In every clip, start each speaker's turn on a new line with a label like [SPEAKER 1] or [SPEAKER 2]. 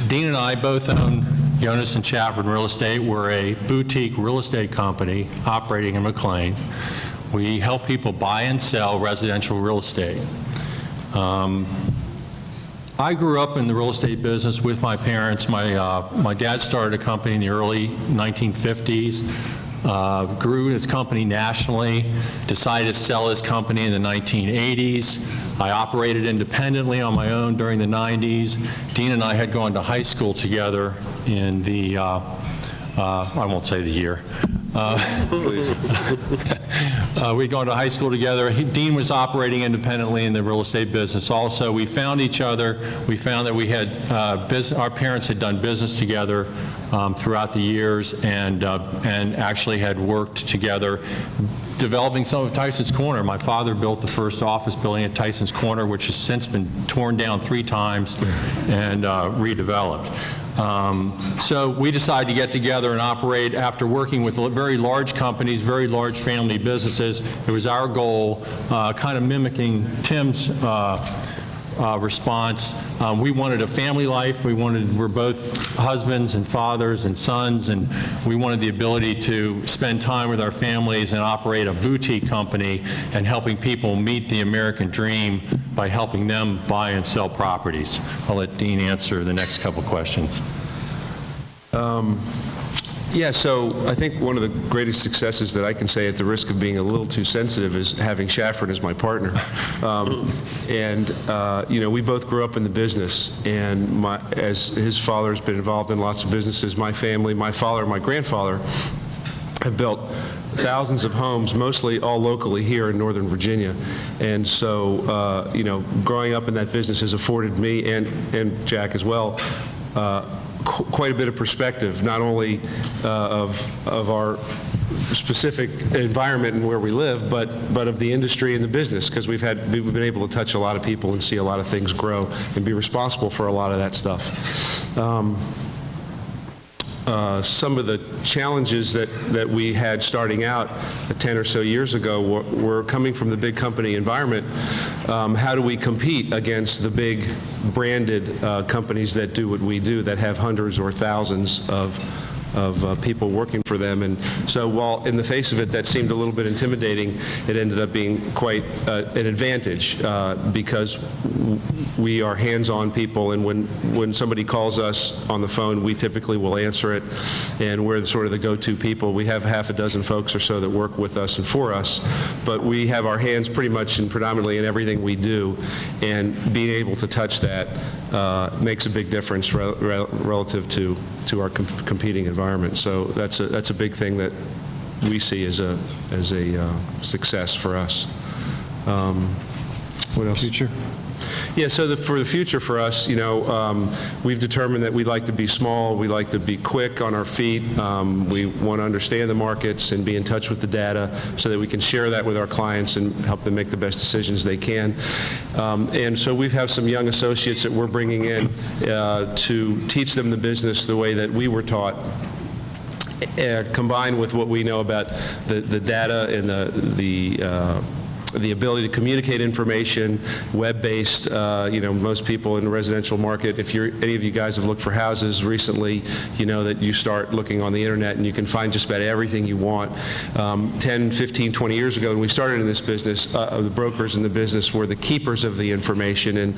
[SPEAKER 1] Dean and I both own Jonas and Chafford Real Estate. We're a boutique real estate company operating in McLean. We help people buy and sell residential real estate. I grew up in the real estate business with my parents. My dad started a company in the early 1950s, grew his company nationally, decided to sell his company in the 1980s. I operated independently on my own during the 90s. Dean and I had gone to high school together in the, I won't say the year. We'd gone to high school together. Dean was operating independently in the real estate business also. We found each other. We found that we had, our parents had done business together throughout the years and actually had worked together developing some of Tyson's Corner. My father built the first office building at Tyson's Corner, which has since been torn down 3 times and redeveloped. So we decided to get together and operate after working with very large companies, very large family businesses. It was our goal, kind of mimicking Tim's response. We wanted a family life. We're both husbands and fathers and sons, and we wanted the ability to spend time with our families and operate a boutique company and helping people meet the American dream by helping them buy and sell properties. I'll let Dean answer the next couple questions.
[SPEAKER 2] Yeah, so I think one of the greatest successes that I can say, at the risk of being a little too sensitive, is having Shafford as my partner. You know, we both grew up in the business, and as his father has been involved in lots of businesses, my family, my father, my grandfather have built thousands of homes, mostly all locally here in Northern Virginia. And so, you know, growing up in that business has afforded me and Jack as well quite a bit of perspective, not only of our specific environment and where we live, but of the industry and the business, because we've been able to touch a lot of people and see a lot of things grow and be responsible for a lot of that stuff. Some of the challenges that we had starting out 10 or so years ago were coming from the big company environment. How do we compete against the big branded companies that do what we do, that have hundreds or thousands of people working for them? And so while in the face of it that seemed a little bit intimidating, it ended up being quite an advantage because we are hands-on people, and when somebody calls us on the phone, we typically will answer it, and we're sort of the go-to people. We have half a dozen folks or so that work with us and for us, but we have our hands pretty much and predominantly in everything we do, and being able to touch that makes a big difference relative to our competing environment. So that's a big thing that we see as a success for us. What else? Future? Yeah, so for the future for us, you know, we've determined that we like to be small, we like to be quick on our feet, we want to understand the markets and be in touch with the data so that we can share that with our clients and help them make the best decisions they can. And so we have some young associates that we're bringing in to teach them the business the way that we were taught, combined with what we know about the data and the ability to communicate information, web-based. You know, most people in the residential market, if any of you guys have looked for houses recently, you know that you start looking on the internet and you can find just about everything you want. 10, 15, 20 years ago when we started in this business, the brokers in the business were the keepers of the information, and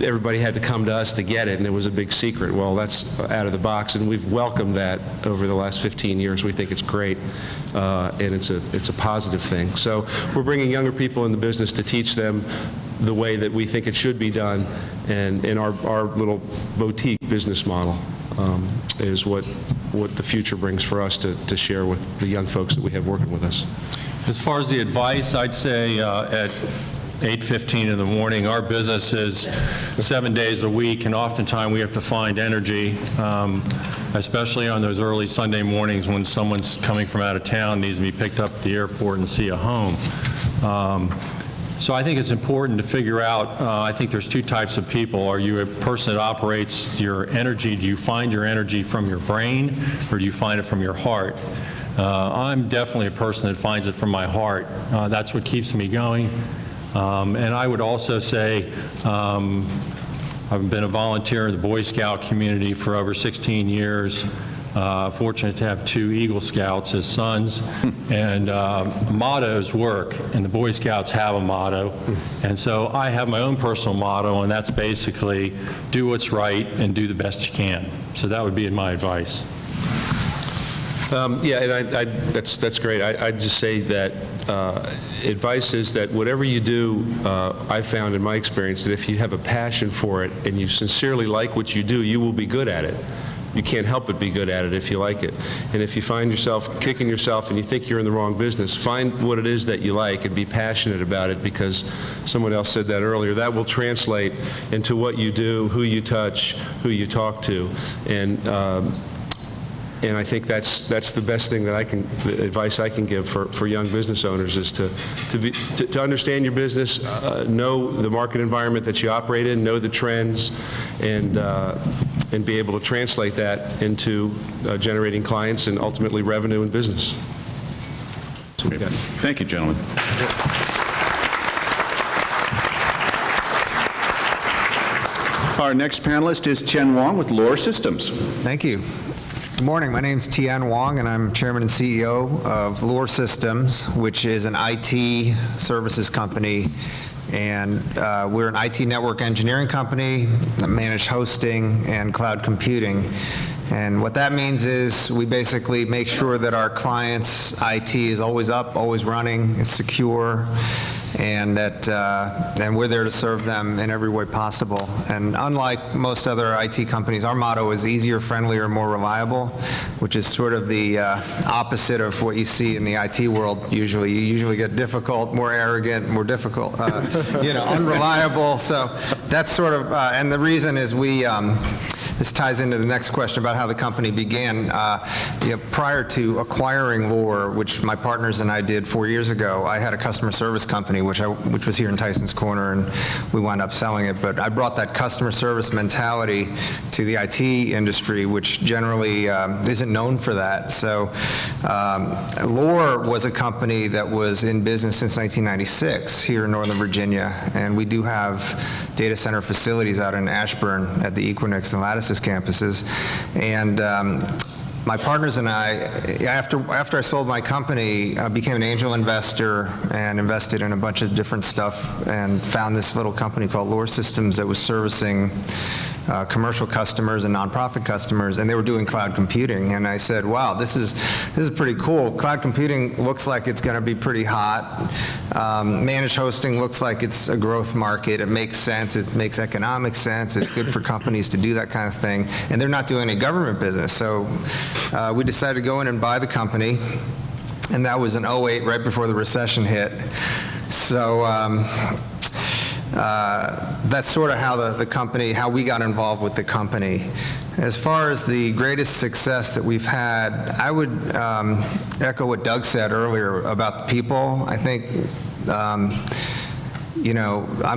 [SPEAKER 2] everybody had to come to us to get it, and it was a big secret. Well, that's out of the box, and we've welcomed that over the last 15 years. We think it's great, and it's a positive thing. So we're bringing younger people in the business to teach them the way that we think it should be done, and in our little boutique business model is what the future brings for us to share with the young folks that we have working with us.
[SPEAKER 1] As far as the advice, I'd say at 8:15 in the morning. Our business is 7 days a week, and oftentimes we have to find energy, especially on those early Sunday mornings when someone's coming from out of town, needs to be picked up at the airport and see a home. So I think it's important to figure out, I think there's two types of people. Are you a person that operates your energy? Do you find your energy from your brain, or do you find it from your heart? I'm definitely a person that finds it from my heart. That's what keeps me going. And I would also say, I've been a volunteer in the Boy Scout community for over 16 years. Fortunate to have 2 Eagle Scouts as sons, and mottos work, and the Boy Scouts have a motto, and so I have my own personal motto, and that's basically do what's right and do the best you can. So that would be my advice.
[SPEAKER 2] Yeah, and that's great. I'd just say that advice is that whatever you do, I found in my experience that if you have a passion for it and you sincerely like what you do, you will be good at it. You can't help but be good at it if you like it. And if you find yourself kicking yourself and you think you're in the wrong business, find what it is that you like and be passionate about it, because someone else said that earlier. That will translate into what you do, who you touch, who you talk to. And I think that's the best thing that the advice I can give for young business owners is to understand your business, know the market environment that you operate in, know the trends, and be able to translate that into generating clients and ultimately revenue and business. That's what we got.
[SPEAKER 3] Thank you, gentlemen. Our next panelist is Tian Wong with Lohr Systems.
[SPEAKER 4] Thank you. Good morning. My name is Tian Wong, and I'm Chairman and CEO of Lohr Systems, which is an IT services company. And we're an IT network engineering company that manage hosting and cloud computing. And what that means is we basically make sure that our clients' IT is always up, always running, it's secure, and that and we're there to serve them in every way possible. And unlike most other IT companies, our motto is easier, friendlier, more reliable, which is sort of the opposite of what you see in the IT world usually. You usually get difficult, more arrogant, more difficult, unreliable. So that's sort of, and the reason is this ties into the next question about how the company began. Prior to acquiring Lohr, which my partners and I did 4 years ago, I had a customer service company, which was here in Tyson's Corner, and we wound up selling it. But I brought that customer service mentality to the IT industry, which generally isn't known for that. So Lohr was a company that was in business since 1996 here in Northern Virginia, and we do have data center facilities out in Ashburn at the Equinix and Lattice's campuses. And my partners and I, after I sold my company, I became an angel investor and invested in a bunch of different stuff and found this little company called Lohr Systems that was servicing commercial customers and nonprofit customers, and they were doing cloud computing. And I said, wow, this is pretty cool. Cloud computing looks like it's going to be pretty hot. Managed hosting looks like it's a growth market. It makes sense. It makes economic sense. It's good for companies to do that kind of thing. And they're not doing any government business. So we decided to go in and buy the company, and that was in 2008, right before the recession hit. So that's sort of how the company, how we got involved with the company. As far as the greatest success that we've had, I would echo what Doug said earlier about the people. I think, I'm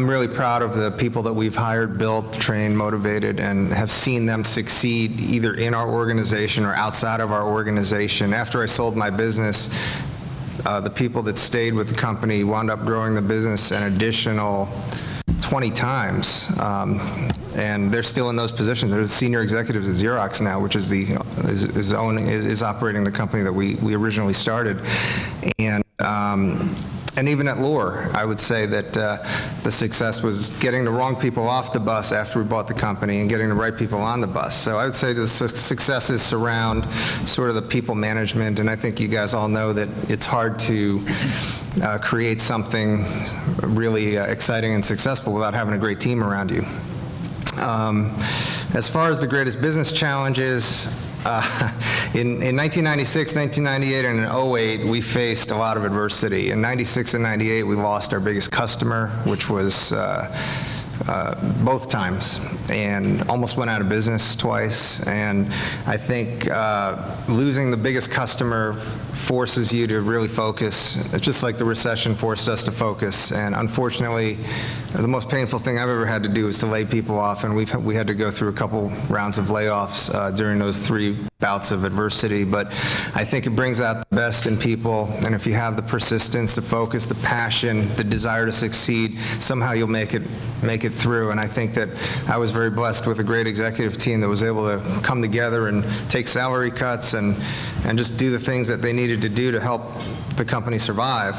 [SPEAKER 4] really proud of the people that we've hired, built, trained, motivated, and have seen them succeed either in our organization or outside of our organization. After I sold my business, the people that stayed with the company wound up growing the business an additional 20 times, and they're still in those positions. They're the senior executives at Xerox now, which is operating the company that we originally started, and even at Lohr, I would say that the success was getting the wrong people off the bus after we bought the company and getting the right people on the bus. So I would say the successes surround sort of the people management, and I think you guys all know that it's hard to create something really exciting and successful without having a great team around you. As far as the greatest business challenges, in 1996, 1998, and in 2008, we faced a lot of adversity. In 96 and 98, we lost our biggest customer, which was both times, and almost went out of business twice. And I think losing the biggest customer forces you to really focus, just like the recession forced us to focus. And unfortunately, the most painful thing I've ever had to do is to lay people off, and we had to go through a couple rounds of layoffs during those 3 bouts of adversity, but I think it brings out the best in people, and if you have the persistence, the focus, the passion, the desire to succeed, somehow you'll make it through. And I think that I was very blessed with a great executive team that was able to come together and take salary cuts and just do the things that they needed to do to help the company survive.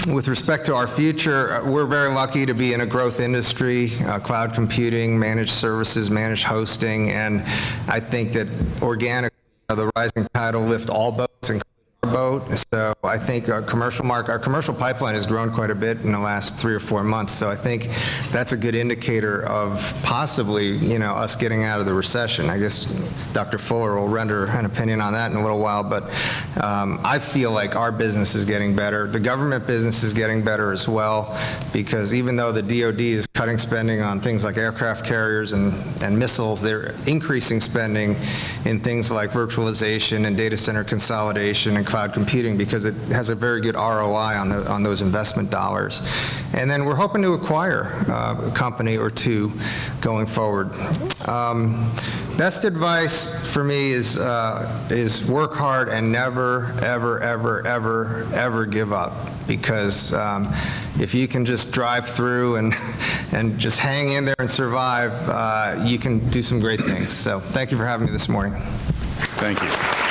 [SPEAKER 4] With respect to our future, we're very lucky to be in a growth industry, cloud computing, managed services, managed hosting, and I think that organically the rising tide will lift all boats, including our boat. So I think our commercial pipeline has grown quite a bit in the last 3 or 4 months. So I think that's a good indicator of possibly, us getting out of the recession. I guess Dr. Fuller will render an opinion on that in a little while, but I feel like our business is getting better. The government business is getting better as well, because even though the DoD is cutting spending on things like aircraft carriers and missiles, they're increasing spending in things like virtualization and data center consolidation and cloud computing, because it has a very good ROI on those investment dollars. And then we're hoping to acquire a company or two going forward. Best advice for me is work hard and never, ever, ever, ever, ever give up. Because if you can just drive through and just hang in there and survive, you can do some great things. So thank you for having me this morning.
[SPEAKER 3] Thank you.